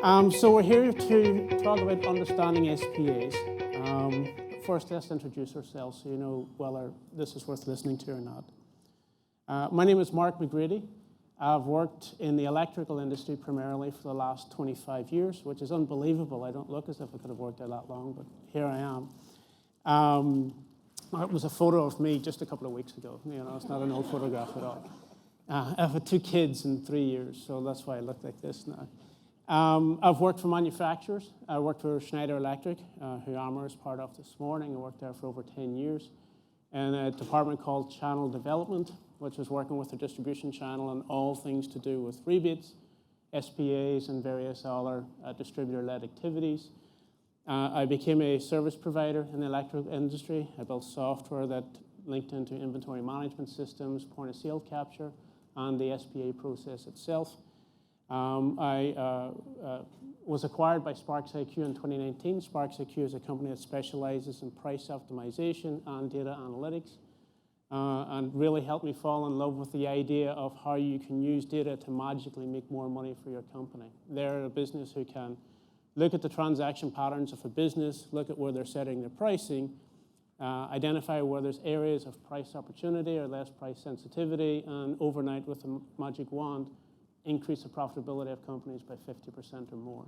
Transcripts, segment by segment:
So we're here to talk about understanding SPAs. First, let's introduce ourselves so you know whether this is worth listening to or not. My name is Mark McGrady. I've worked in the electrical industry primarily for the last 25 years, which is unbelievable. I don't look as if I could have worked there that long, but here I am. It was a photo of me just a couple of weeks ago. You know, it's not an old photograph at all. I've had 2 kids in 3 years, so that's why I look like this now. I've worked for manufacturers. I worked for Schneider Electric, who Amar is part of this morning. I worked there for over 10 years in a department called Channel Development, which was working with the distribution channel on all things to do with rebates, SPAs, and various other distributor-led activities. I became a service provider in the electric industry. I built software that linked into inventory management systems, point-of-sale capture, and the SPA process itself. I was acquired by Sparks IQ in 2019. Sparks IQ is a company that specializes in price optimization and data analytics, and really helped me fall in love with the idea of how you can use data to magically make more money for your company. They're a business who can look at the transaction patterns of a business, look at where they're setting their pricing, identify where there's areas of price opportunity or less price sensitivity, and overnight with a magic wand, increase the profitability of companies by 50% or more.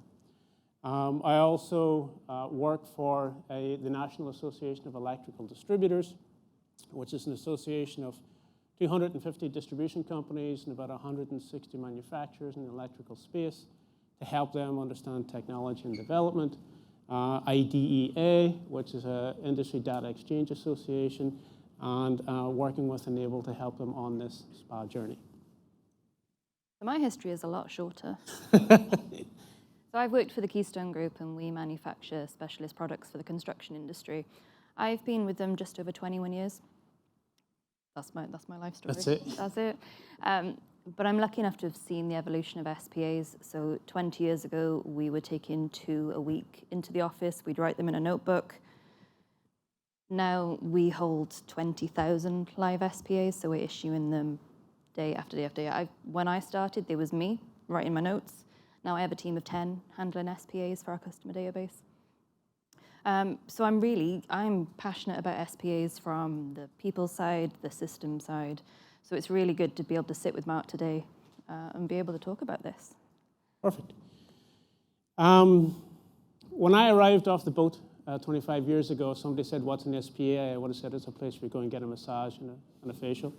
I also work for the National Association of Electrical Distributors, which is an association of 250 distribution companies and about 160 manufacturers in the electrical space to help them understand technology and development. IDEA, which is an Industry Data Exchange Association, and working with Enable to help them on this SPA journey. My history is a lot shorter. So I've worked for the Keystone Group, and we manufacture specialist products for the construction industry. I've been with them just over 21 years. That's my life story. That's it. But I'm lucky enough to have seen the evolution of SPAs. So 20 years ago, we were taking 2 a week into the office. We'd write them in a notebook. Now we hold 20,000 live SPAs, so we're issuing them day after day after day. When I started, there was me writing my notes. Now I have a team of 10 handling SPAs for our customer database. So I'm passionate about SPAs from the people side, the system side. So it's really good to be able to sit with Mark today and be able to talk about this. Perfect. When I arrived off the boat 25 years ago, somebody said, "What's an SPA?" I would have said it's a place where you go and get a massage and a facial.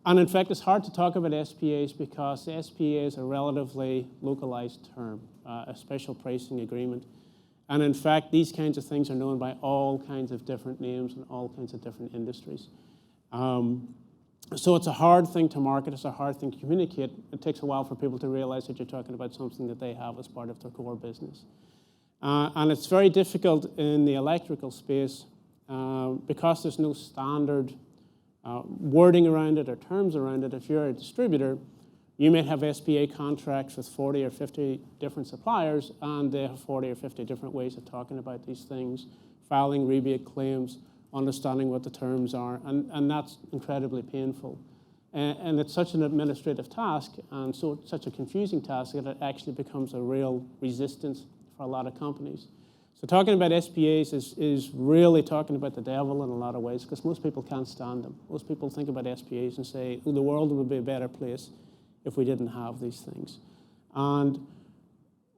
And in fact, it's hard to talk about SPAs because the SPA is a relatively localized term, a special pricing agreement. And in fact, these kinds of things are known by all kinds of different names in all kinds of different industries. So it's a hard thing to market, it's a hard thing to communicate. It takes a while for people to realize that you're talking about something that they have as part of their core business. And it's very difficult in the electrical space because there's no standard wording around it or terms around it. If you're a distributor, you may have SPA contracts with 40 or 50 different suppliers, and they have 40 or 50 different ways of talking about these things, filing rebate claims, understanding what the terms are, and that's incredibly painful. And it's such an administrative task, and such a confusing task that it actually becomes a real resistance for a lot of companies. So talking about SPAs is really talking about the devil in a lot of ways, because most people can't stand them. Most people think about SPAs and say, "Oh, the world would be a better place if we didn't have these things." And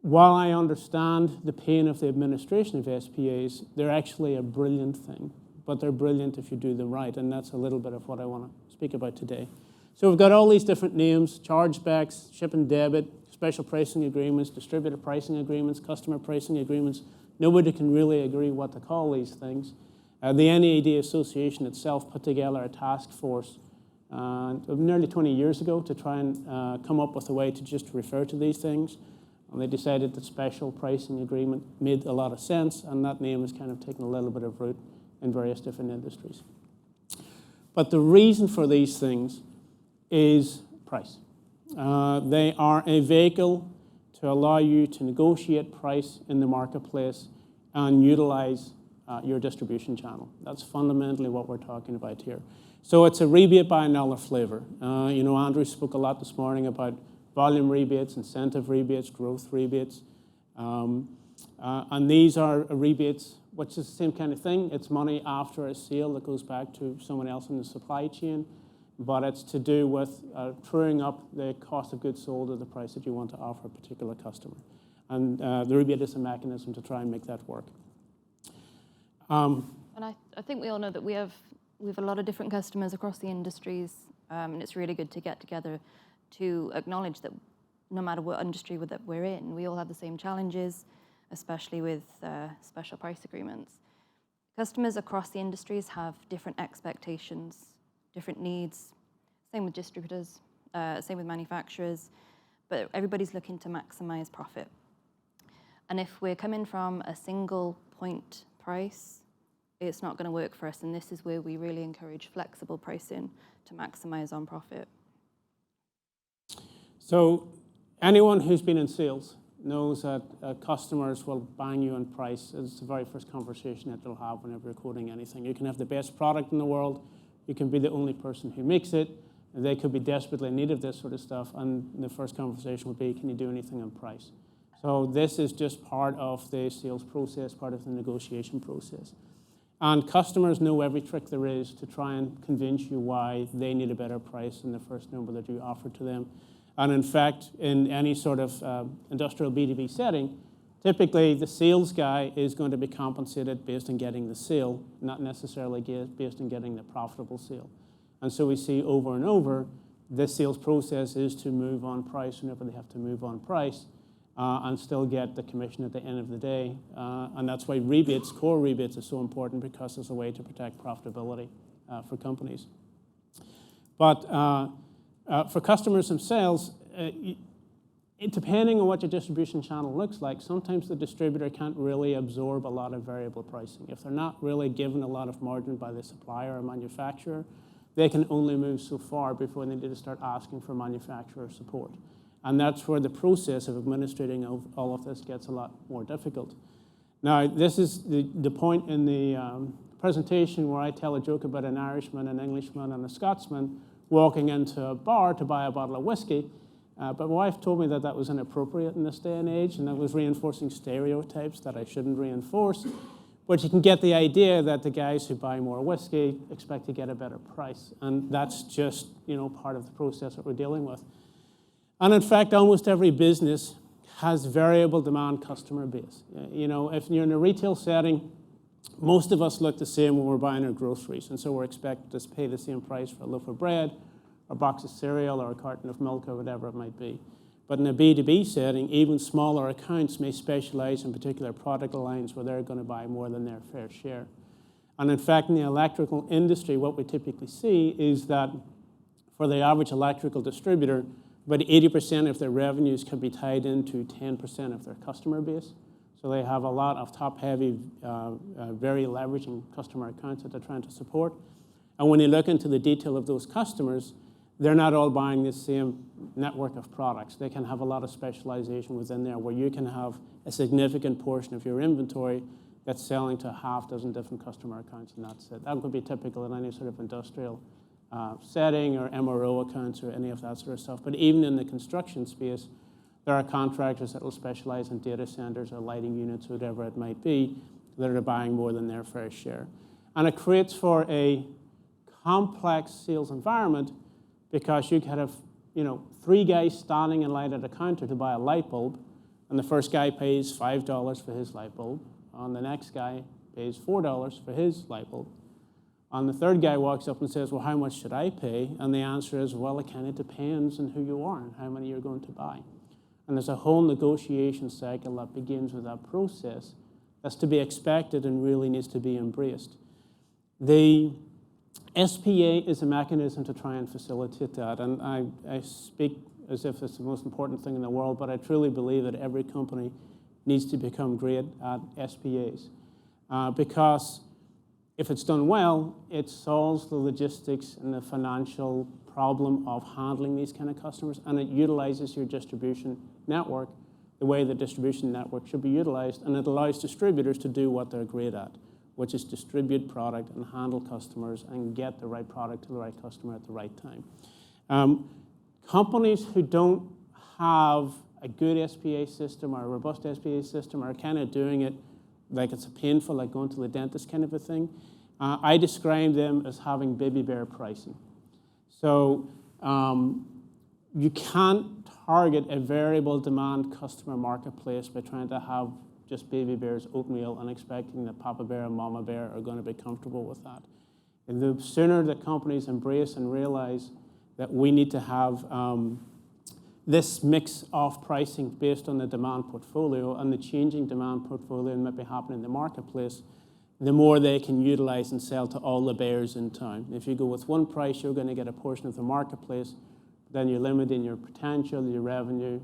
while I understand the pain of the administration of SPAs, they're actually a brilliant thing. But they're brilliant if you do them right, and that's a little bit of what I want to speak about today. So we've got all these different names: chargebacks, ship and debit, special pricing agreements, distributor pricing agreements, customer pricing agreements. Nobody can really agree what to call these things. The NAD Association itself put together a task force nearly 20 years ago to try and come up with a way to just refer to these things. And they decided that special pricing agreement made a lot of sense, and that name has kind of taken a little bit of root in various different industries. But the reason for these things is price. They are a vehicle to allow you to negotiate price in the marketplace and utilize your distribution channel. That's fundamentally what we're talking about here. So it's a rebate by another flavor. Andrew spoke a lot this morning about volume rebates, incentive rebates, growth rebates. And these are rebates, which is the same kind of thing. It's money after a sale that goes back to someone else in the supply chain, but it's to do with truing up the cost of goods sold at the price that you want to offer a particular customer. And the rebate is a mechanism to try and make that work. And I think we all know that we have a lot of different customers across the industries, and it's really good to get together to acknowledge that no matter what industry that we're in, we all have the same challenges, especially with special price agreements. Customers across the industries have different expectations, different needs, same with distributors, same with manufacturers, but everybody's looking to maximize profit. And if we're coming from a single point price, it's not going to work for us, and this is where we really encourage flexible pricing to maximize on profit. So anyone who's been in sales knows that customers will bang you on price. It's the very first conversation that they'll have whenever you're quoting anything. You can have the best product in the world, you can be the only person who makes it, and they could be desperately in need of this sort of stuff, and the first conversation will be, can you do anything on price? So this is just part of the sales process, part of the negotiation process. And customers know every trick there is to try and convince you why they need a better price than the first number that you offer to them. And in fact, in any sort of industrial B2B setting, typically the sales guy is going to be compensated based on getting the sale, not necessarily based on getting the profitable sale. And so we see over and over, this sales process is to move on price whenever they have to move on price and still get the commission at the end of the day. And that's why rebates, core rebates, are so important, because it's a way to protect profitability for companies. But for customers themselves, depending on what your distribution channel looks like, sometimes the distributor can't really absorb a lot of variable pricing. If they're not really given a lot of margin by the supplier or manufacturer, they can only move so far before they need to start asking for manufacturer support. And that's where the process of administrating all of this gets a lot more difficult. Now, this is the point in the presentation where I tell a joke about an Irishman, an Englishman, and a Scotsman walking into a bar to buy a bottle of whiskey. But my wife told me that that was inappropriate in this day and age, and that was reinforcing stereotypes that I shouldn't reinforce. But you can get the idea that the guys who buy more whiskey expect to get a better price. And that's just, part of the process that we're dealing with. And in fact, almost every business has variable demand customer base. If you're in a retail setting, most of us look the same when we're buying our groceries. And so we're expected to pay the same price for a loaf of bread, or a box of cereal, or a carton of milk, or whatever it might be. But in a B2B setting, even smaller accounts may specialize in particular product lines where they're going to buy more than their fair share. And in fact, in the electrical industry, what we typically see is that for the average electrical distributor, about 80% of their revenues can be tied into 10% of their customer base. So they have a lot of top-heavy, very leveraging customer accounts that they're trying to support. And when you look into the detail of those customers, they're not all buying the same network of products. They can have a lot of specialization within there, where you can have a significant portion of your inventory that's selling to half dozen different customer accounts, and that's it. That could be typical in any sort of industrial setting, or MRO accounts, or any of that sort of stuff. But even in the construction space, there are contractors that will specialize in data centers or lighting units, or whatever it might be, that are buying more than their fair share. And it creates for a complex sales environment, because you could have, 3 guys standing in line at a counter to buy a light bulb, and the first guy pays $5 for his light bulb, and the next guy pays $4 for his light bulb. And the third guy walks up and says, well, how much should I pay? And the answer is, well, it kind of depends on who you are and how many you're going to buy. And there's a whole negotiation cycle that begins with that process that's to be expected and really needs to be embraced. The SPA is a mechanism to try and facilitate that. And I speak as if it's the most important thing in the world, but I truly believe that every company needs to become great at SPAs. Because if it's done well, it solves the logistics and the financial problem of handling these kind of customers, and it utilizes your distribution network the way the distribution network should be utilized, and it allows distributors to do what they're great at, which is distribute product and handle customers and get the right product to the right customer at the right time. Companies who don't have a good SPA system or a robust SPA system are kind of doing it like it's painful, like going to the dentist kind of a thing. I describe them as having baby bear pricing. So you can't target a variable demand customer marketplace by trying to have just baby bears oatmeal and expecting that Papa Bear and Mama Bear are going to be comfortable with that. And the sooner that companies embrace and realize that we need to have this mix of pricing based on the demand portfolio and the changing demand portfolio and what may be happening in the marketplace, the more they can utilize and sell to all the bears in town. If you go with one price, you're going to get a portion of the marketplace, then you're limiting your potential, your revenue,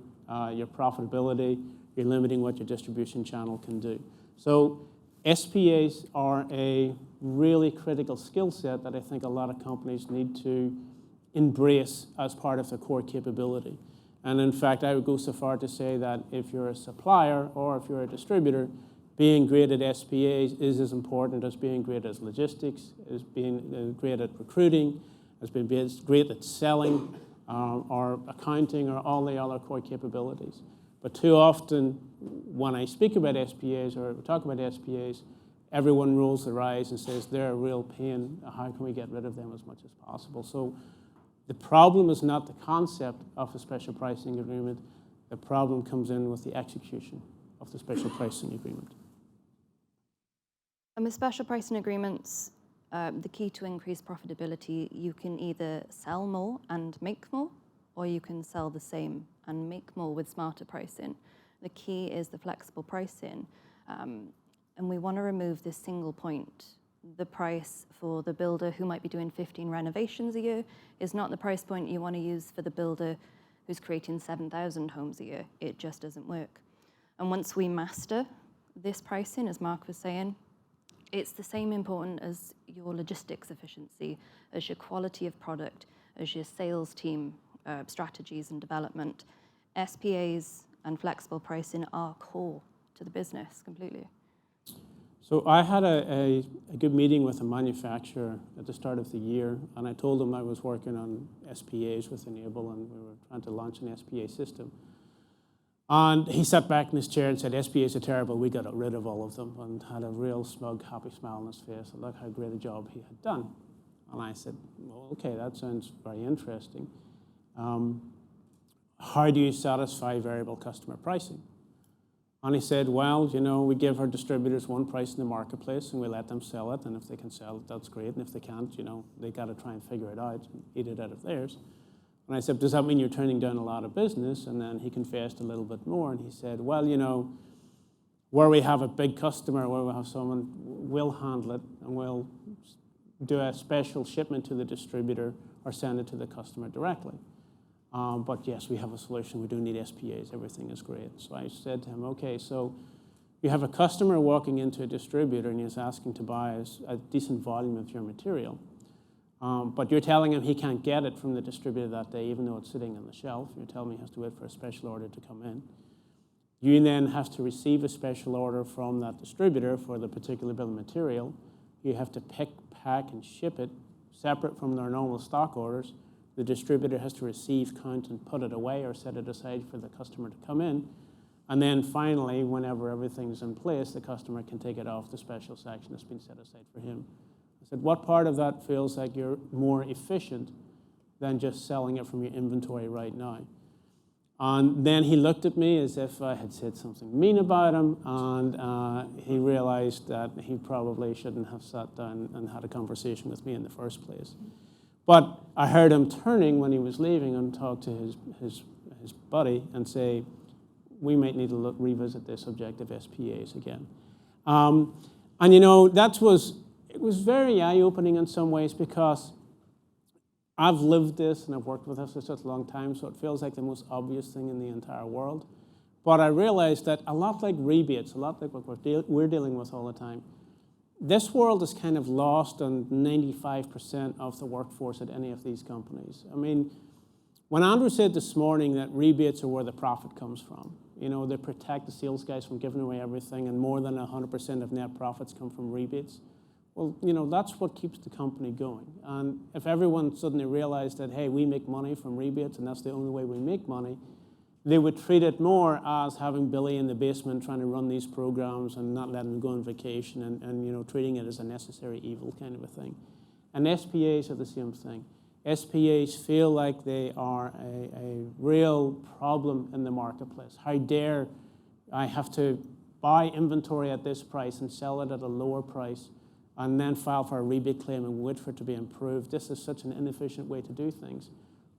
your profitability, you're limiting what your distribution channel can do. So SPAs are a really critical skill set that I think a lot of companies need to embrace as part of their core capability. And in fact, I would go so far to say that if you're a supplier or if you're a distributor, being great at SPAs is as important as being great at logistics, as being great at recruiting, as being great at selling, or accounting, or all the other core capabilities. But too often, when I speak about SPAs or talk about SPAs, everyone rolls their eyes and says they're a real pain. How can we get rid of them as much as possible? So the problem is not the concept of a special pricing agreement. The problem comes in with the execution of the special pricing agreement. And with special pricing agreements, the key to increase profitability, you can either sell more and make more, or you can sell the same and make more with smarter pricing. The key is the flexible pricing. And we want to remove this single point. The price for the builder who might be doing 15 renovations a year is not the price point you want to use for the builder who's creating 7,000 homes a year. It just doesn't work. And once we master this pricing, as Mark was saying, it's the same important as your logistics efficiency, as your quality of product, as your sales team strategies and development. SPAs and flexible pricing are core to the business completely. So I had a good meeting with a manufacturer at the start of the year, and I told him I was working on SPAs with Enable, and we were trying to launch an SPA system. And he sat back in his chair and said, SPAs are terrible, we got rid of all of them, and had a real smug, happy smile on his face, and look how great a job he had done. And I said, well, okay, that sounds very interesting. How do you satisfy variable customer pricing? And he said, well, you know, we give our distributors one price in the marketplace and we let them sell it, and if they can sell it, that's great, and if they can't, you know, they got to try and figure it out and eat it out of theirs. And I said, does that mean you're turning down a lot of business? And then he confessed a little bit more, and he said, well, you know, where we have a big customer, where we have someone, we'll handle it, and we'll do a special shipment to the distributor or send it to the customer directly. But yes, we have a solution. We do need SPAs. Everything is great. So I said to him, okay, so you have a customer walking into a distributor and he's asking to buy a decent volume of your material. But you're telling him he can't get it from the distributor that day, even though it's sitting on the shelf. You're telling him he has to wait for a special order to come in. You then have to receive a special order from that distributor for the particular bill of material. You have to pick, pack, and ship it separate from their normal stock orders. The distributor has to receive, count, and put it away or set it aside for the customer to come in. And then finally, whenever everything's in place, the customer can take it off the special section that's been set aside for him. I said, what part of that feels like you're more efficient than just selling it from your inventory right now? And then he looked at me as if I had said something mean about him, and he realized that he probably shouldn't have sat down and had a conversation with me in the first place. But I heard him turning when he was leaving and talk to his buddy and say, we might need to revisit this subject of SPAs again. And you know, it was very eye-opening in some ways, because I've lived this and I've worked with this for such a long time, so it feels like the most obvious thing in the entire world. But I realized that a lot like rebates, a lot like what we're dealing with all the time, this world is kind of lost on 95% of the workforce at any of these companies. I mean, when Andrew said this morning that rebates are where the profit comes from, you know, they protect the sales guys from giving away everything, and more than 100% of net profits come from rebates. Well, you know, that's what keeps the company going. And if everyone suddenly realized that, hey, we make money from rebates and that's the only way we make money, they would treat it more as having Billy in the basement trying to run these programs and not letting them go on vacation and you know, treating it as a necessary evil kind of a thing. And SPAs are the same thing. SPAs feel like they are a real problem in the marketplace. How dare I have to buy inventory at this price and sell it at a lower price and then file for a rebate claim and wait for it to be improved. This is such an inefficient way to do things.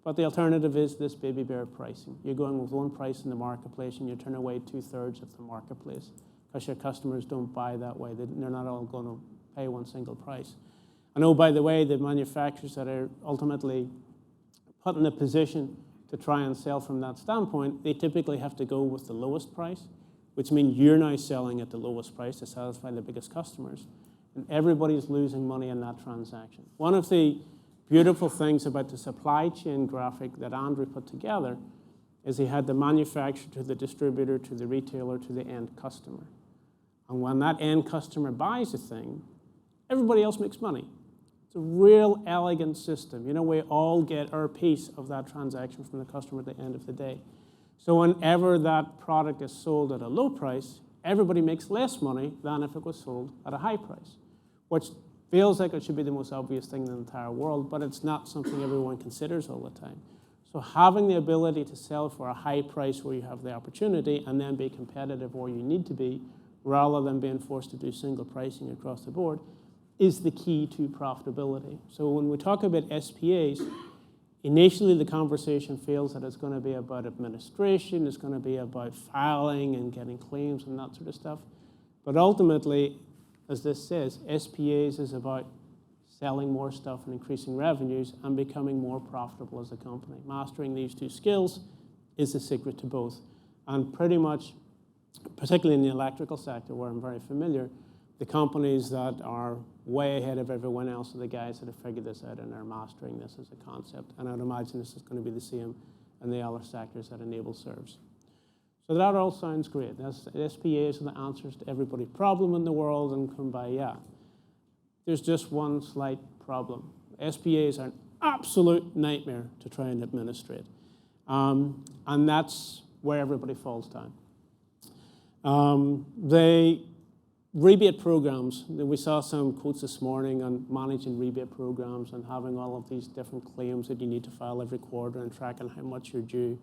But the alternative is this baby bear pricing. You're going with one price in the marketplace and you turn away 2/3 of the marketplace because your customers don't buy that way. They're not all going to pay one single price. And oh, by the way, the manufacturers that are ultimately put in a position to try and sell from that standpoint, they typically have to go with the lowest price, which means you're now selling at the lowest price to satisfy the biggest customers. And everybody's losing money in that transaction. One of the beautiful things about the supply chain graphic that Andrew put together is he had the manufacturer to the distributor to the retailer to the end customer. And when that end customer buys a thing, everybody else makes money. It's a real elegant system. You know, we all get our piece of that transaction from the customer at the end of the day. So whenever that product is sold at a low price, everybody makes less money than if it was sold at a high price, which feels like it should be the most obvious thing in the entire world, but it's not something everyone considers all the time. So having the ability to sell for a high price where you have the opportunity and then be competitive where you need to be, rather than being forced to do single pricing across the board, is the key to profitability. So when we talk about SPAs, initially the conversation feels that it's going to be about administration, it's going to be about filing and getting claims and that sort of stuff. But ultimately, as this says, SPAs is about selling more stuff and increasing revenues and becoming more profitable as a company. Mastering these two skills is the secret to both. And pretty much, particularly in the electrical sector where I'm very familiar, the companies that are way ahead of everyone else are the guys that have figured this out and are mastering this as a concept. And I would imagine this is going to be the same in the other sectors that Enable serves. So that all sounds great. SPAs are the answers to everybody's problem in the world and come by, yeah. There's just one slight problem. SPAs are an absolute nightmare to try and administrate. And that's where everybody falls down. The rebate programs, we saw some quotes this morning on managing rebate programs and having all of these different claims that you need to file every quarter and tracking how much you're due.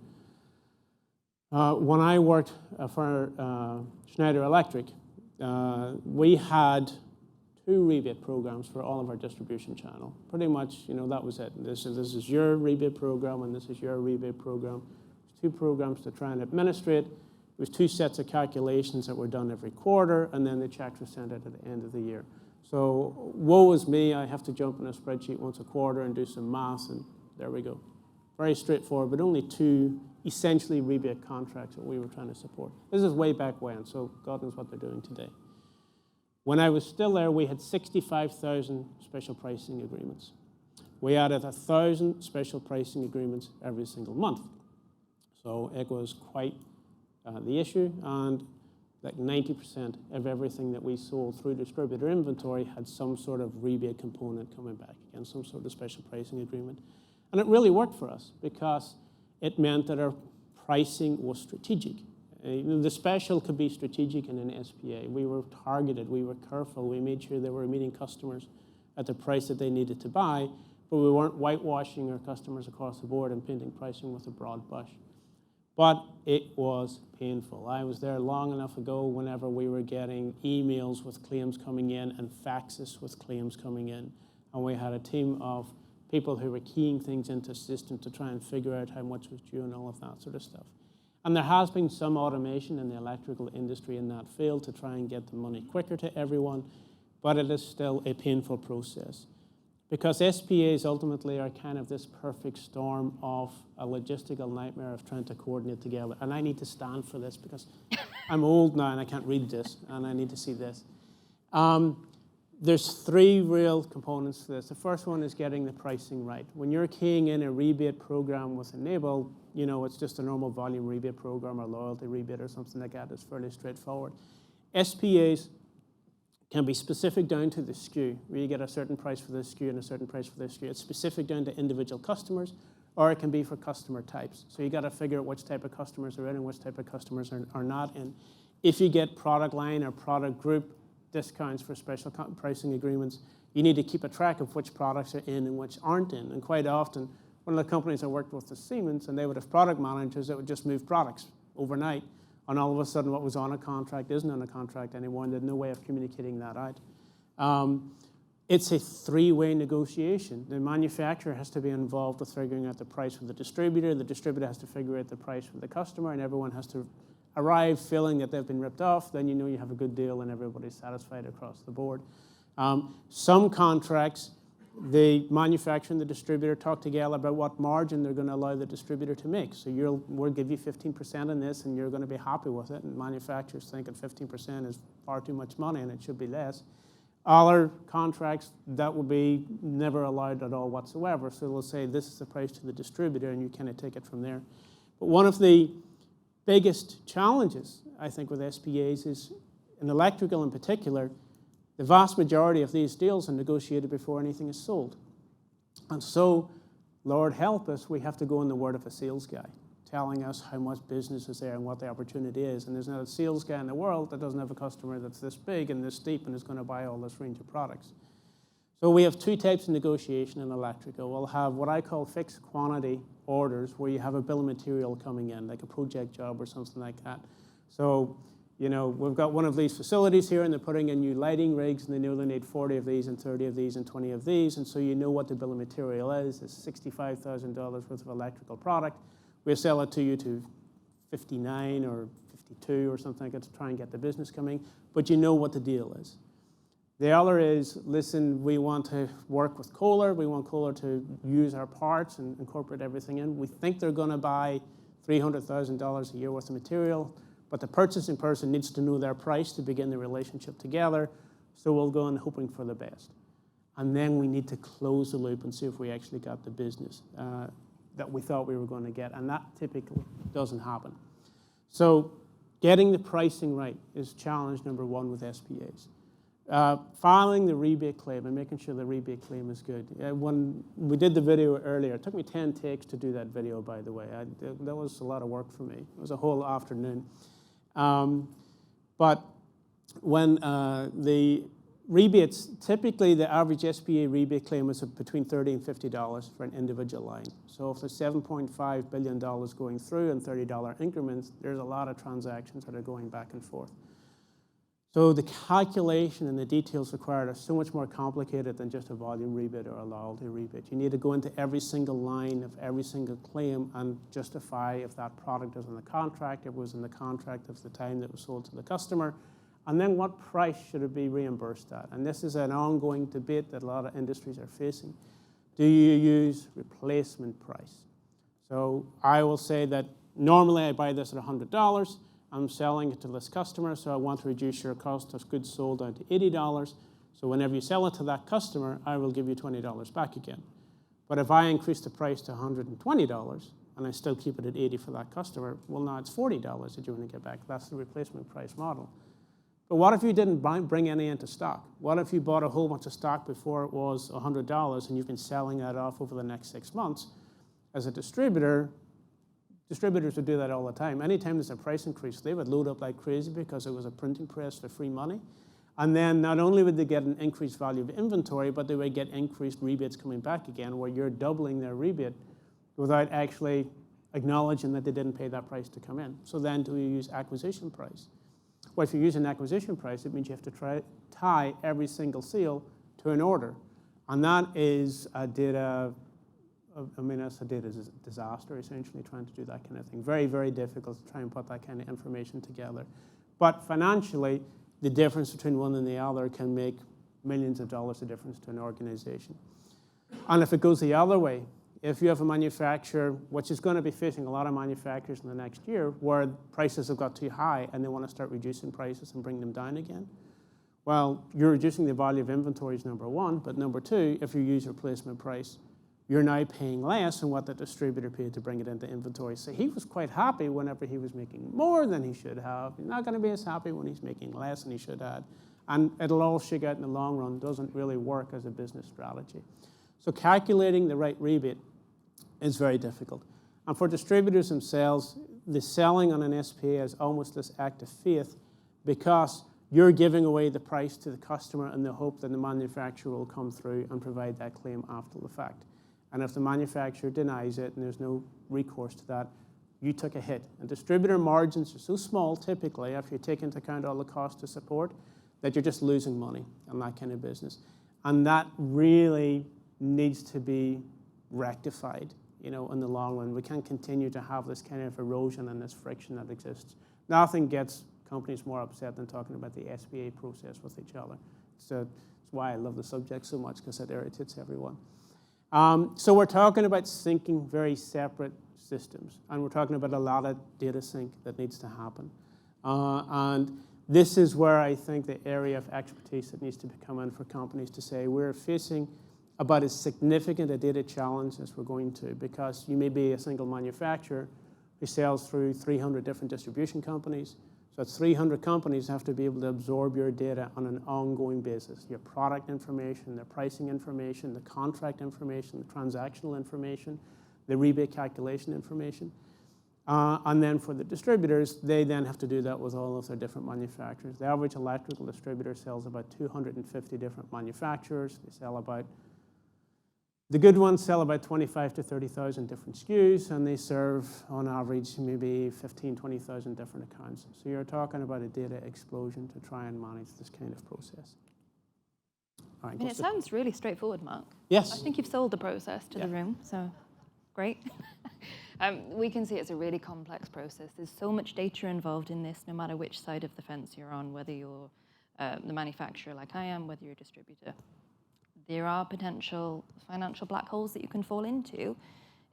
When I worked for Schneider Electric, we had 2 rebate programs for all of our distribution channel. Pretty much, you know, that was it. This is your rebate program and this is your rebate program. There's 2 programs to try and administrate. There was 2 sets of calculations that were done every quarter, and then the checks were sent out at the end of the year. So woe is me, I have to jump in a spreadsheet once a quarter and do some math, and there we go. Very straightforward, but only 2 essentially rebate contracts that we were trying to support. This is way back when, so God knows what they're doing today. When I was still there, we had 65,000 special pricing agreements. We added 1,000 special pricing agreements every single month. So it was quite the issue, and like 90% of everything that we sold through distributor inventory had some sort of rebate component coming back again, some sort of special pricing agreement. And it really worked for us because it meant that our pricing was strategic. The special could be strategic in an SPA. We were targeted, we were careful, we made sure they were meeting customers at the price that they needed to buy, but we weren't whitewashing our customers across the board and painting pricing with a broad brush. But it was painful. I was there long enough ago whenever we were getting emails with claims coming in and faxes with claims coming in. And we had a team of people who were keying things into the system to try and figure out how much was due and all of that sort of stuff. And there has been some automation in the electrical industry in that field to try and get the money quicker to everyone, but it is still a painful process. Because SPAs ultimately are kind of this perfect storm of a logistical nightmare of trying to coordinate together. And I need to stand for this because I'm old now and I can't read this and I need to see this. There's 3 real components to this. The first one is getting the pricing right. When you're keying in a rebate program with Enable, you know, it's just a normal volume rebate program or loyalty rebate or something like that. It's fairly straightforward. SPAs can be specific down to the SKU, where you get a certain price for this SKU and a certain price for this SKU. It's specific down to individual customers, or it can be for customer types. So you got to figure out which type of customers are in and which type of customers are not in. If you get product line or product group discounts for special pricing agreements, you need to keep a track of which products are in and which aren't in. And quite often, one of the companies I worked with was Siemens, and they would have product managers that would just move products overnight. And all of a sudden, what was on a contract isn't on a contract anymore, and there's no way of communicating that out. It's a three-way negotiation. The manufacturer has to be involved with figuring out the price for the distributor has to figure out the price for the customer, and everyone has to arrive feeling that they've been ripped off. Then you know you have a good deal and everybody's satisfied across the board. Some contracts, the manufacturer and the distributor talk together about what margin they're going to allow the distributor to make. So we'll give you 15% on this, and you're going to be happy with it. And manufacturers think that 15% is far too much money, and it should be less. Other contracts, that will be never allowed at all whatsoever. So they'll say, this is the price to the distributor, and you kind of take it from there. But one of the biggest challenges, I think, with SPAs is, in electrical in particular, the vast majority of these deals are negotiated before anything is sold. And so, Lord help us, we have to go on the word of a sales guy, telling us how much business is there and what the opportunity is. And there's not a sales guy in the world that doesn't have a customer that's this big and this deep and is going to buy all this range of products. So we have two types of negotiation in electrical. We'll have what I call fixed quantity orders, where you have a bill of material coming in, like a project job or something like that. So, you know, we've got one of these facilities here, and they're putting in new lighting rigs, and they know they need 40 of these and 30 of these and 20 of these, and so you know what the bill of material is. It's $65,000 worth of electrical product. We'll sell it to you to 59 or 52 or something like that to try and get the business coming, but you know what the deal is. The other is, listen, we want to work with Kohler. We want Kohler to use our parts and incorporate everything in. We think they're going to buy $300,000 a year worth of material, but the purchasing person needs to know their price to begin the relationship together, so we'll go in hoping for the best. And then we need to close the loop and see if we actually got the business that we thought we were going to get, and that typically doesn't happen. So getting the pricing right is challenge number one with SPAs. Filing the rebate claim and making sure the rebate claim is good. When we did the video earlier, it took me 10 takes to do that video, by the way. That was a lot of work for me. It was a whole afternoon. But when the rebates, typically the average SPA rebate claim is between $30 and $50 for an individual line. So if there's $7.5 billion going through in $30 increments, there's a lot of transactions that are going back and forth. So the calculation and the details required are so much more complicated than just a volume rebate or a loyalty rebate. You need to go into every single line of every single claim and justify if that product is in the contract, if it was in the contract of the time that it was sold to the customer, and then what price should it be reimbursed at. And this is an ongoing debate that a lot of industries are facing. Do you use replacement price? So I will say that normally I buy this at $100. I'm selling it to this customer, so I want to reduce your cost of goods sold down to $80. So whenever you sell it to that customer, I will give you $20 back again. But if I increase the price to $120 and I still keep it at $80 for that customer, well, now it's $40 that you're going to get back. That's the replacement price model. But what if you didn't bring any into stock? What if you bought a whole bunch of stock before it was $100 and you've been selling that off over the next 6 months? As a distributor, distributors would do that all the time. Anytime there's a price increase, they would load up like crazy because it was a printing press for free money. And then not only would they get an increased value of inventory, but they would get increased rebates coming back again, where you're doubling their rebate without actually acknowledging that they didn't pay that price to come in. So then do you use acquisition price? Well, if you use an acquisition price, it means you have to tie every single sale to an order. And that is a data, that's a data disaster, essentially, trying to do that kind of thing. Very, very difficult to try and put that kind of information together. But financially, the difference between one and the other can make millions of dollars of difference to an organization. And if it goes the other way, if you have a manufacturer, which is going to be facing a lot of manufacturers in the next year, where prices have got too high and they want to start reducing prices and bring them down again, well, you're reducing the value of inventories, number one, but number two, if you use replacement price, you're now paying less than what the distributor paid to bring it into inventory. So he was quite happy whenever he was making more than he should have. He's not going to be as happy when he's making less than he should have. And it'll all shake out in the long run. Doesn't really work as a business strategy. So calculating the right rebate is very difficult. And for distributors themselves, the selling on an SPA is almost this act of faith because you're giving away the price to the customer in the hope that the manufacturer will come through and provide that claim after the fact. And if the manufacturer denies it and there's no recourse to that, you took a hit. And distributor margins are so small, typically, if you take into account all the cost to support, that you're just losing money on that kind of business. And that really needs to be rectified, in the long run. We can't continue to have this kind of erosion and this friction that exists. Nothing gets companies more upset than talking about the SPA process with each other. So that's why I love the subject so much, because it irritates everyone. So we're talking about syncing very separate systems, and we're talking about a lot of data sync that needs to happen. And this is where I think the area of expertise that needs to come in for companies to say, we're facing about as significant a data challenge as we're going to, because you may be a single manufacturer who sells through 300 different distribution companies. So it's 300 companies have to be able to absorb your data on an ongoing basis. Your product information, the pricing information, the contract information, the transactional information, the rebate calculation information. And then for the distributors, they then have to do that with all of their different manufacturers. The average electrical distributor sells about 250 different manufacturers. The good ones sell about 25 to 30,000 different SKUs, and they serve, on average, maybe 15, 20,000 different accounts. So you're talking about a data explosion to try and manage this kind of process. All right, It sounds really straightforward, Mark. Yes. I think you've sold the process to the room, so great. We can see it's a really complex process. There's so much data involved in this, no matter which side of the fence you're on, whether you're the manufacturer like I am, whether you're a distributor. There are potential financial black holes that you can fall into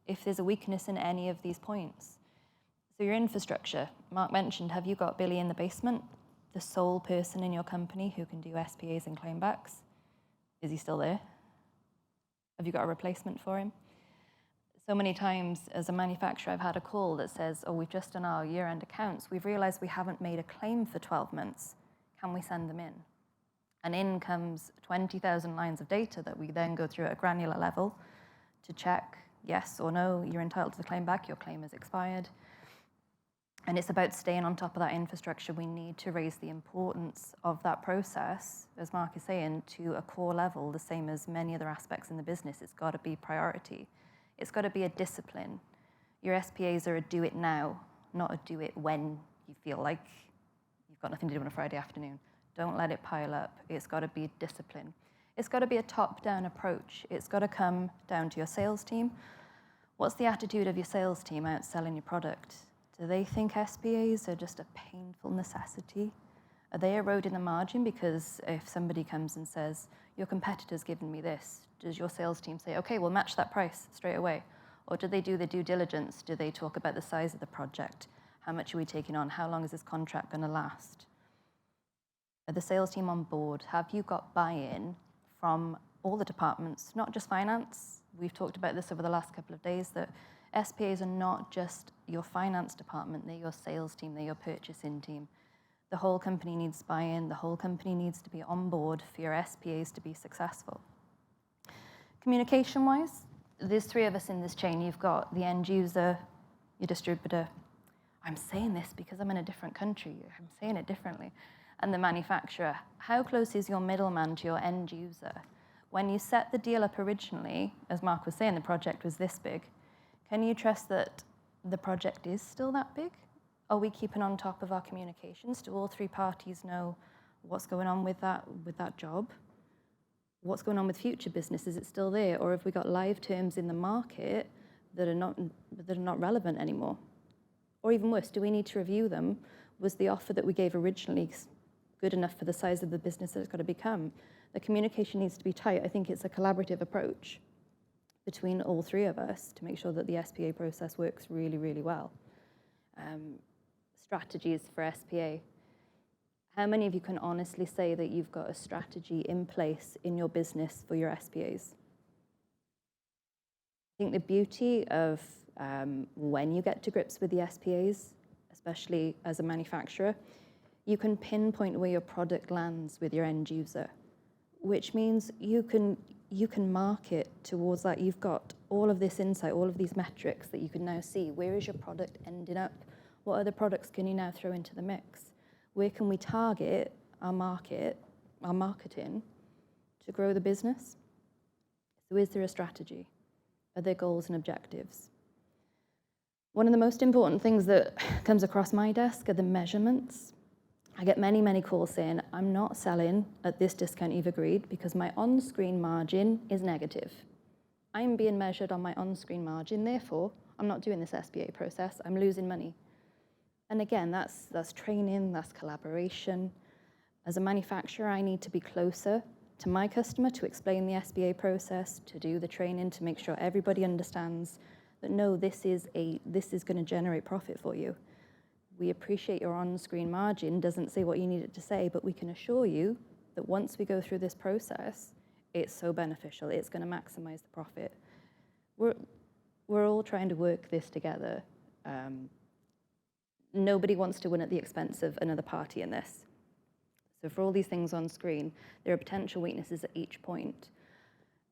if there's a weakness in any of these points. So your infrastructure, Mark mentioned, have you got Billy in the basement, the sole person in your company who can do SPAs and claimbacks? Is he still there? Have you got a replacement for him? So many times as a manufacturer, I've had a call that says, we've just done our year-end accounts. We've realized we haven't made a claim for 12 months. Can we send them in? And in comes 20,000 lines of data that we then go through at a granular level to check yes or no, you're entitled to the claim back, your claim is expired. And it's about staying on top of that infrastructure. We need to raise the importance of that process, as Mark is saying, to a core level, the same as many other aspects in the business. It's got to be priority. It's got to be a discipline. Your SPAs are a do it now, not a do it when you feel like you've got nothing to do on a Friday afternoon. Don't let it pile up. It's got to be discipline. It's got to be a top-down approach. It's got to come down to your sales team. What's the attitude of your sales team out selling your product? Do they think SPAs are just a painful necessity? Are they eroding the margin? Because if somebody comes and says, your competitor's given me this, does your sales team say, okay, we'll match that price straight away? Or do they do the due diligence? Do they talk about the size of the project? How much are we taking on? How long is this contract going to last? Are the sales team on board? Have you got buy-in from all the departments, not just finance? We've talked about this over the last couple of days, that SPAs are not just your finance department, they're your sales team, they're your purchasing team. The whole company needs buy-in, the whole company needs to be on board for your SPAs to be successful. Communication-wise, there's three of us in this chain. You've got the end user, your distributor. I'm saying this because I'm in a different country. I'm saying it differently. And the manufacturer. How close is your middleman to your end user? When you set the deal up originally, as Mark was saying, the project was this big. Can you trust that the project is still that big? Are we keeping on top of our communications? Do all three parties know what's going on with that job? What's going on with future business? Is it still there? Or have we got live terms in the market that are not relevant anymore? Or even worse, do we need to review them? Was the offer that we gave originally good enough for the size of the business that it's got to become? The communication needs to be tight. I think it's a collaborative approach between all three of us to make sure that the SPA process works really, really well. Strategies for SPA. How many of you can honestly say that you've got a strategy in place in your business for your SPAs? I think the beauty of when you get to grips with the SPAs, especially as a manufacturer, you can pinpoint where your product lands with your end user, which means you can market towards that. You've got all of this insight, all of these metrics that you can now see. Where is your product ending up? What other products can you now throw into the mix? Where can we target our marketing to grow the business? So is there a strategy? Are there goals and objectives? One of the most important things that comes across my desk are the measurements. I get many, many calls saying, I'm not selling at this discount you've agreed because my on-screen margin is negative. I'm being measured on my on-screen margin, therefore, I'm not doing this SPA process, I'm losing money. And again, that's training, that's collaboration. As a manufacturer, I need to be closer to my customer to explain the SPA process, to do the training, to make sure everybody understands that no, this is going to generate profit for you. We appreciate your on-screen margin, doesn't say what you need it to say, but we can assure you that once we go through this process, it's so beneficial, it's going to maximize the profit. We're all trying to work this together. Nobody wants to win at the expense of another party in this. So for all these things on screen, there are potential weaknesses at each point.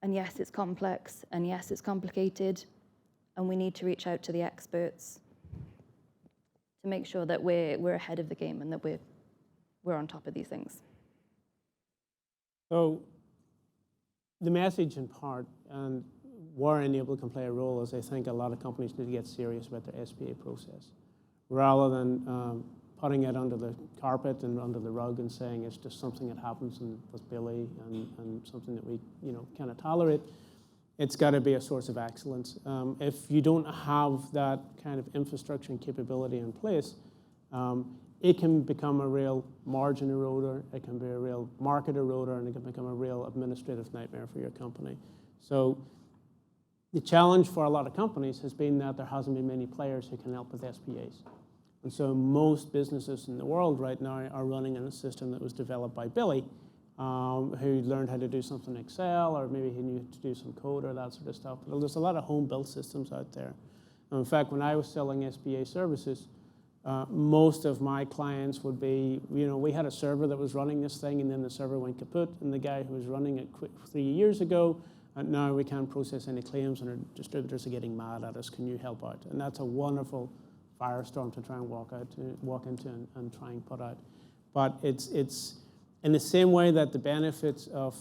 And yes, it's complex, and yes, it's complicated, and we need to reach out to the experts to make sure that we're ahead of the game and that we're on top of these things. So the message in part, and where Enable can play a role, is I think a lot of companies need to get serious about their SPA process, rather than putting it under the carpet and under the rug and saying it's just something that happens with Billy and something that we kind of tolerate. It's got to be a source of excellence. If you don't have that kind of infrastructure and capability in place, it can become a real margin eroder, it can be a real market eroder, and it can become a real administrative nightmare for your company. So the challenge for a lot of companies has been that there hasn't been many players who can help with SPAs. And so most businesses in the world right now are running in a system that was developed by Billy, who learned how to do something in Excel, or maybe he knew to do some code or that sort of stuff. But there's a lot of home-built systems out there. And in fact, when I was selling SPA services, most of my clients would be, we had a server that was running this thing, and then the server went kaput, and the guy who was running it quit 3 years ago, and now we can't process any claims, and our distributors are getting mad at us. Can you help out? And that's a wonderful firestorm to try and walk into and try and put out. But it's in the same way that the benefits of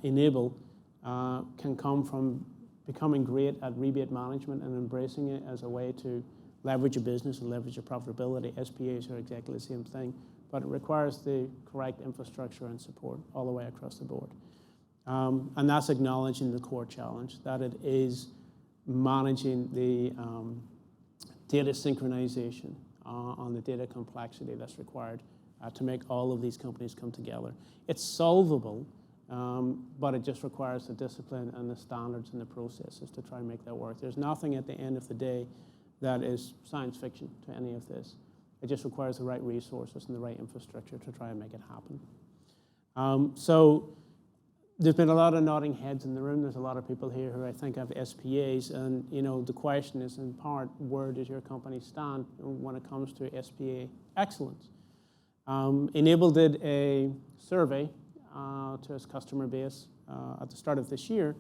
Enable can come from becoming great at rebate management and embracing it as a way to leverage your business and leverage your profitability. SPAs are exactly the same thing, but it requires the correct infrastructure and support all the way across the board. And that's acknowledging the core challenge, that it is managing the data synchronization on the data complexity that's required to make all of these companies come together. It's solvable, but it just requires the discipline and the standards and the processes to try and make that work. There's nothing at the end of the day that is science fiction to any of this. It just requires the right resources and the right infrastructure to try and make it happen. So there's been a lot of nodding heads in the room. There's a lot of people here who I think have SPAs, and the question is in part, where does your company stand when it comes to SPA excellence? Enable did a survey to its customer base at the start of this year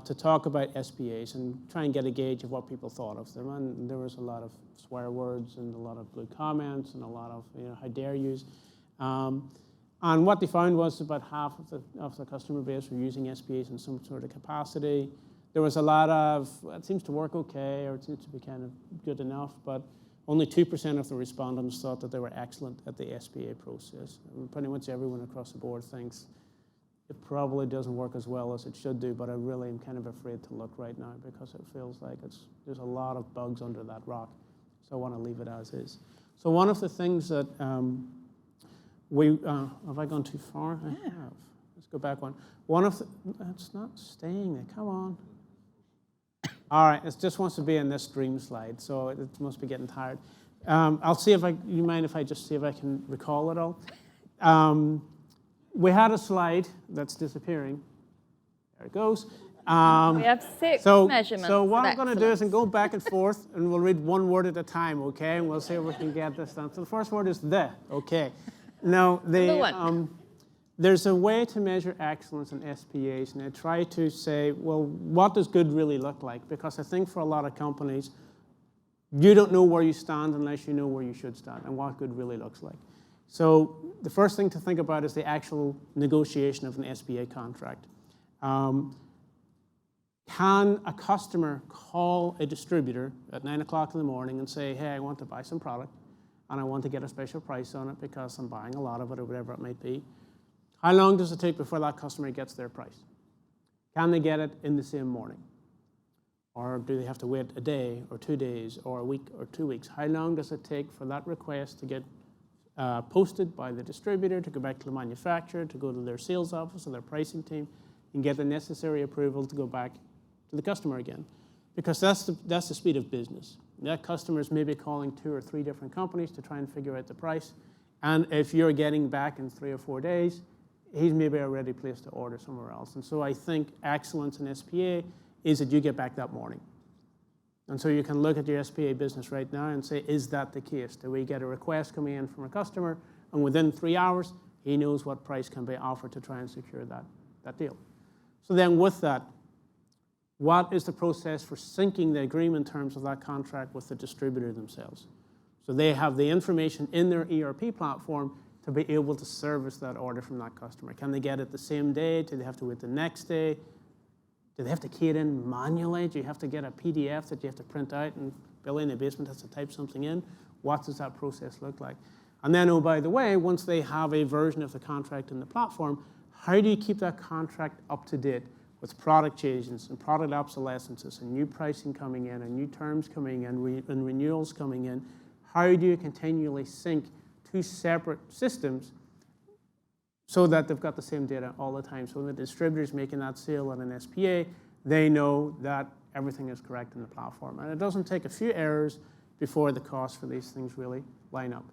to talk about SPAs and try and get a gauge of what people thought of them. And there was a lot of swear words and a lot of blue comments and a lot of how dare yous. And what they found was about half of the customer base were using SPAs in some sort of capacity. There was a lot of, it seems to work okay, or it seems to be kind of good enough, but only 2% of the respondents thought that they were excellent at the SPA process. And pretty much everyone across the board thinks it probably doesn't work as well as it should do, but I really am kind of afraid to look right now because it feels like there's a lot of bugs under that rock. So I want to leave it as is. So one of the things that have I gone too far? I have. Let's go back one. It's not staying there, come on. All right, it just wants to be in this dream slide, so it must be getting tired. I'll see you mind if I just see if I can recall it all? We had a slide that's disappearing. There it goes. We have six measurements. So what I'm going to do is go back and forth, and we'll read one word at a time, okay? And we'll see if we can get this done. So the first word is the, okay. Now, there's a way to measure excellence in SPAs, and I try to say, well, what does good really look like? Because I think for a lot of companies, you don't know where you stand unless you know where you should stand and what good really looks like. So the first thing to think about is the actual negotiation of an SPA contract. Can a customer call a distributor at 9 o'clock in the morning and say, hey, I want to buy some product and I want to get a special price on it because I'm buying a lot of it or whatever it might be? How long does it take before that customer gets their price? Can they get it in the same morning? Or do they have to wait a day or 2 days or a week or 2 weeks? How long does it take for that request to get posted by the distributor, to go back to the manufacturer, to go to their sales office or their pricing team and get the necessary approval to go back to the customer again? Because that's the speed of business. That customer is maybe calling 2 or 3 different companies to try and figure out the price. And if you're getting back in 3 or 4 days, he's maybe already placed the order somewhere else. And so I think excellence in SPA is that you get back that morning. And so you can look at your SPA business right now and say, is that the case? Do we get a request coming in from a customer, and within 3 hours, he knows what price can be offered to try and secure that deal? So then with that, what is the process for syncing the agreement terms of that contract with the distributor themselves? So they have the information in their ERP platform to be able to service that order from that customer. Can they get it the same day? Do they have to wait the next day? Do they have to key it in manually? Do you have to get a PDF that you have to print out and Billy in the basement has to type something in? What does that process look like? And then, oh, by the way, once they have a version of the contract in the platform, how do you keep that contract up to date with product changes and product obsolescences and new pricing coming in and new terms coming in and renewals coming in? How do you continually sync 2 separate systems so that they've got the same data all the time? So when the distributor's making that sale on an SPA, they know that everything is correct in the platform. And it doesn't take a few errors before the cost for these things really line up.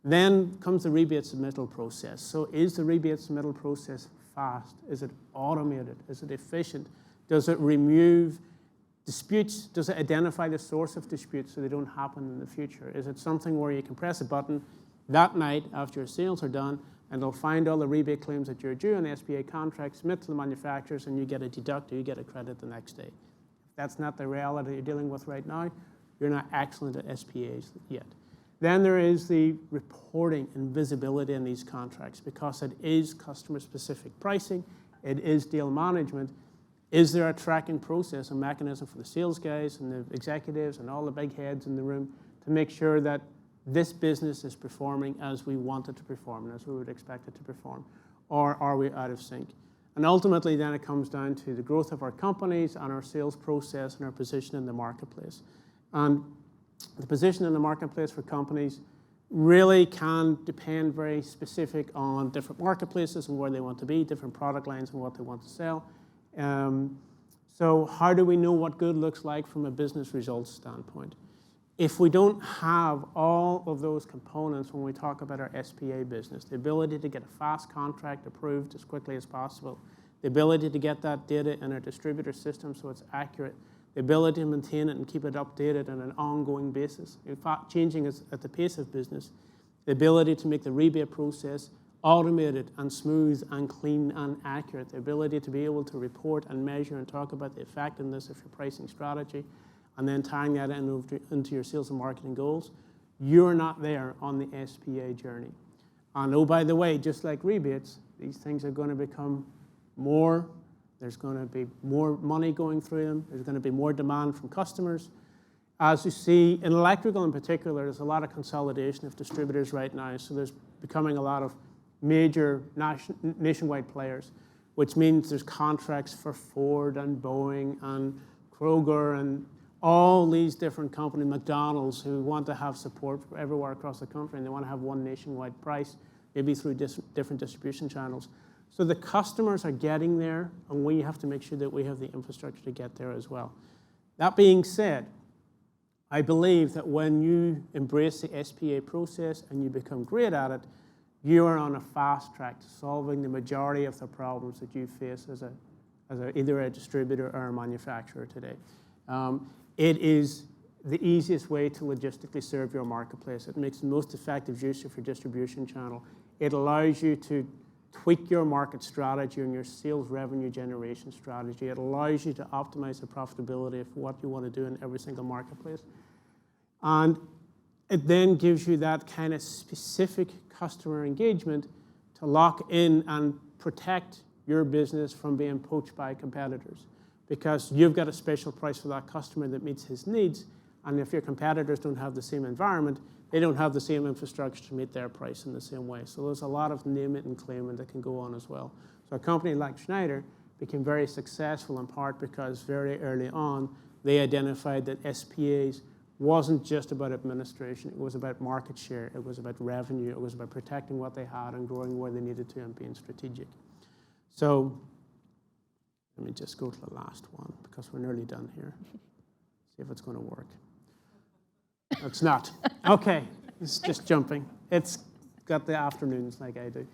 Then comes the rebate submittal process. So is the rebate submittal process fast? Is it automated? Is it efficient? Does it remove disputes? Does it identify the source of disputes so they don't happen in the future? Is it something where you can press a button that night after your sales are done, and they'll find all the rebate claims that you're due on the SPA contract, submit to the manufacturers, and you get a deduct or you get a credit the next day? If that's not the reality you're dealing with right now, you're not excellent at SPAs yet. Then there is the reporting and visibility in these contracts, because it is customer-specific pricing, it is deal management. Is there a tracking process and mechanism for the sales guys and the executives and all the big heads in the room to make sure that this business is performing as we want it to perform and as we would expect it to perform? Or are we out of sync? And ultimately, then it comes down to the growth of our companies and our sales process and our position in the marketplace. And the position in the marketplace for companies really can depend very specific on different marketplaces and where they want to be, different product lines and what they want to sell. So how do we know what good looks like from a business results standpoint? If we don't have all of those components when we talk about our SPA business, the ability to get a fast contract approved as quickly as possible, the ability to get that data in our distributor system so it's accurate, the ability to maintain it and keep it updated on an ongoing basis, in fact, changing at the pace of business, the ability to make the rebate process automated and smooth and clean and accurate, the ability to be able to report and measure and talk about the effectiveness of your pricing strategy, and then tying that into your sales and marketing goals. You're not there on the SPA journey. And oh, by the way, just like rebates, these things are going to become more. There's going to be more money going through them. There's going to be more demand from customers. As you see, in electrical in particular, there's a lot of consolidation of distributors right now. So there's becoming a lot of major nationwide players, which means there's contracts for Ford and Boeing and Kroger and all these different companies, McDonald's, who want to have support everywhere across the country, and they want to have one nationwide price, maybe through different distribution channels. So the customers are getting there, and we have to make sure that we have the infrastructure to get there as well. That being said, I believe that when you embrace the SPA process and you become great at it, you are on a fast track to solving the majority of the problems that you face as either a distributor or a manufacturer today. It is the easiest way to logistically serve your marketplace. It makes the most effective use of your distribution channel. It allows you to tweak your market strategy and your sales revenue generation strategy. It allows you to optimize the profitability of what you want to do in every single marketplace. And it then gives you that kind of specific customer engagement to lock in and protect your business from being poached by competitors, because you've got a special price for that customer that meets his needs. And if your competitors don't have the same environment, they don't have the same infrastructure to meet their price in the same way. So there's a lot of name it and claim it that can go on as well. So a company like Schneider became very successful in part because very early on, they identified that SPAs wasn't just about administration. It was about market share. It was about revenue. It was about protecting what they had and growing where they needed to and being strategic. So let me just go to the last one because we're nearly done here. See if it's going to work. It's not. Okay, it's just jumping. It's got the afternoons like I do.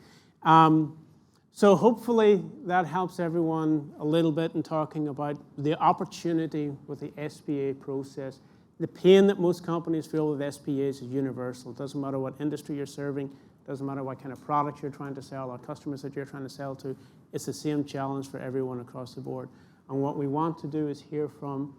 So hopefully that helps everyone a little bit in talking about the opportunity with the SPA process. The pain that most companies feel with SPAs is universal. It doesn't matter what industry you're serving. It doesn't matter what kind of products you're trying to sell or customers that you're trying to sell to. It's the same challenge for everyone across the board. And what we want to do is hear from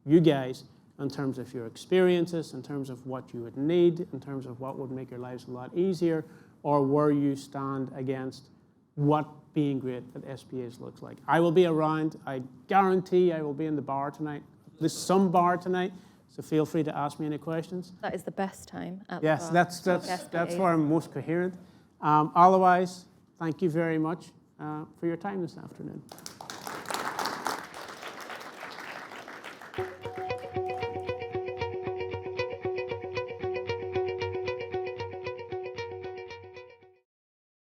you guys in terms of your experiences, in terms of what you would need, in terms of what would make your lives a lot easier, or where you stand against what being great at SPAs looks like. I will be around. I guarantee I will be in the bar tonight, at least some bar tonight, so feel free to ask me any questions. That is the best time at the Yes, bar. that's where I'm most coherent. Otherwise, thank you very much for your time this afternoon.